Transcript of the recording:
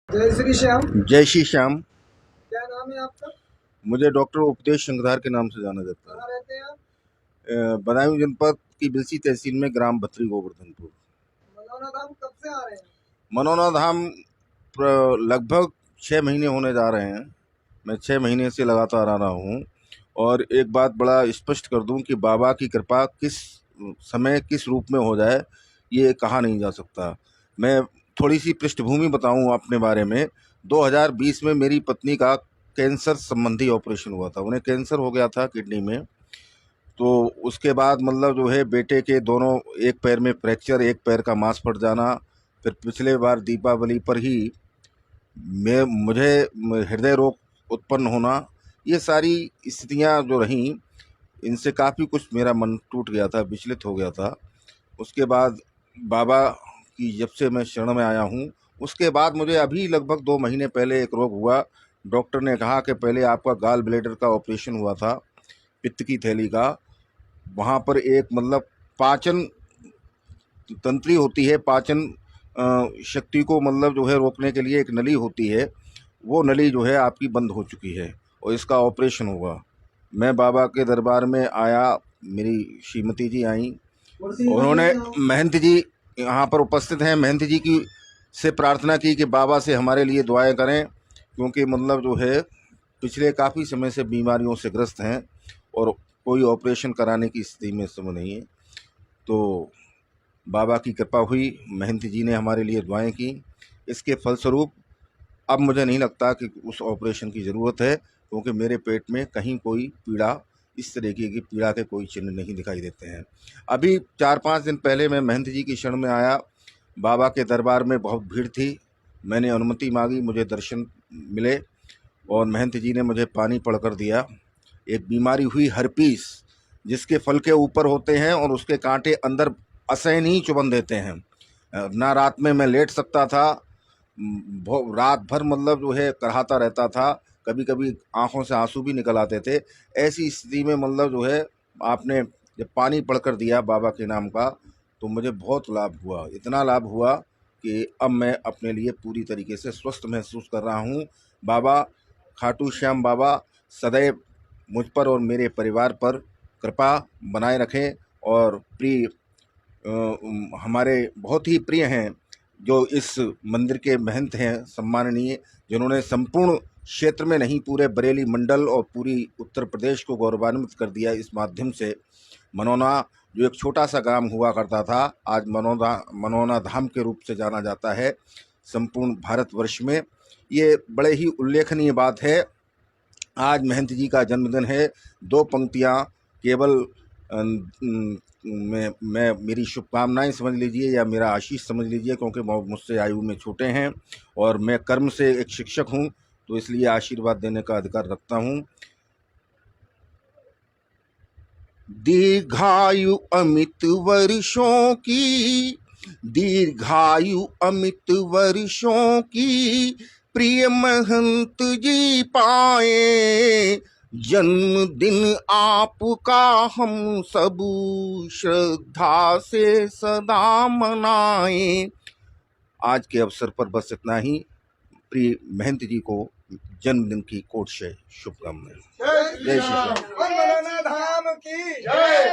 जय श्री श्याम। जय श्री श्याम। क्या नाम है आपका? मुझे डॉक्टर उपदेश शंखधार के नाम से जाना जाता कहाँ रहते हैं आप? है। बदायूं जनपद की बिलसी तहसील में ग्राम भत्री गोवर्धनपुर। मनौना धाम कब से आ रहे हैं? मनौना धाम लगभग 6 महीने होने जा रहे हैं। मैं 6 महीने से लगातार आ रहा हूँ। और एक बात बड़ा स्पष्ट कर दूं कि बाबा की कृपा किस समय किस रूप में हो जाए ये कहा नहीं जा सकता। मैं थोड़ी सी पृष्ठभूमि बताऊं अपने बारे में। 2020 में मेरी पत्नी का कैंसर संबंधी ऑपरेशन हुआ था। उन्हें कैंसर हो गया था किडनी में। तो उसके बाद मतलब जो है बेटे के दोनों, एक पैर में फ्रैक्चर, एक पैर का मांस फट जाना। फिर पिछले बार दीपावली पर ही मुझे हृदय रोग उत्पन्न होना। ये सारी स्थितियां जो रहीं, इनसे काफ़ी कुछ मेरा मन टूट गया था, विचलित हो गया था। उसके बाद बाबा की जब से मैं शरण में आया हूँ, उसके बाद मुझे अभी लगभग 2 महीने पहले एक रोग हुआ। डॉक्टर ने कहा कि पहले आपका गाल ब्लेडर का ऑपरेशन हुआ था, पित्त की थैली का। वहाँ पर एक मतलब पाचन तंत्री होती है, पाचन शक्ति को मतलब जो है रोकने के लिए एक नली होती है, वो नली जो है आपकी बंद हो चुकी है और इसका ऑपरेशन होगा। मैं बाबा के दरबार में आया, मेरी श्रीमती जी आई, उन्होंने महंत जी यहाँ पर उपस्थित हैं, महंत जी की से प्रार्थना की कि बाबा से हमारे लिए दुआएं करें, क्योंकि मतलब जो है पिछले काफ़ी समय से बीमारियों से ग्रस्त हैं और कोई ऑपरेशन कराने की स्थिति में इस समय नहीं है। तो बाबा की कृपा हुई, महंत जी ने हमारे लिए दुआएं की। इसके फलस्वरूप अब मुझे नहीं लगता कि उस ऑपरेशन की ज़रूरत है, क्योंकि मेरे पेट में कहीं कोई पीड़ा, इस तरीके की पीड़ा के कोई चिन्ह नहीं दिखाई देते हैं। अभी 4-5 दिन पहले मैं महंत जी की शरण में आया। बाबा के दरबार में बहुत भीड़ थी। मैंने अनुमति मांगी, मुझे दर्शन मिले और महंत जी ने मुझे पानी पढ़कर दिया। एक बीमारी हुई हर्पीस, जिसके फल के ऊपर होते हैं और उसके कांटे अंदर असहन ही चुभन देते हैं। ना रात में मैं लेट सकता था, रात भर मतलब जो है कराहता रहता था, कभी कभी आंखों से आंसू भी निकल आते थे। ऐसी स्थिति में मतलब जो है आपने जब पानी पढ़कर दिया बाबा के नाम का, तो मुझे बहुत लाभ हुआ। इतना लाभ हुआ कि अब मैं अपने लिए पूरी तरीके से स्वस्थ महसूस कर रहा हूँ। बाबा खाटू श्याम बाबा सदैव मुझ पर और मेरे परिवार पर कृपा बनाए रखें। और प्रिय हमारे बहुत ही प्रिय हैं जो इस मंदिर के महंत हैं, सम्माननीय, जिन्होंने संपूर्ण क्षेत्र में नहीं पूरे बरेली मंडल और पूरी उत्तर प्रदेश को गौरवान्वित कर दिया इस माध्यम से। मनौना जो एक छोटा सा ग्राम हुआ करता था, आज मनौना धाम के रूप से जाना जाता है संपूर्ण भारतवर्ष में। ये बड़े ही उल्लेखनीय बात है। आज महंत जी का जन्मदिन है। 2 पंक्तियाँ केवल मैं मेरी शुभकामनाएं समझ लीजिए या मेरा आशीष समझ लीजिए, क्योंकि वो मुझसे आयु में छोटे हैं और मैं कर्म से एक शिक्षक हूं, तो इसलिए आशीर्वाद देने का अधिकार रखता हूं। दीर्घायु अमित वर्षों की, दीर्घायु अमित वर्षों की, प्रिय महंत जी पाए, जन्मदिन आपका हम सब श्रद्धा से सदा मनाएं। आज के अवसर पर बस इतना ही। प्रिय महंत जी को जन्मदिन की कोट से शुभकामनाएं। जय श्री राम। मनौना धाम की जय।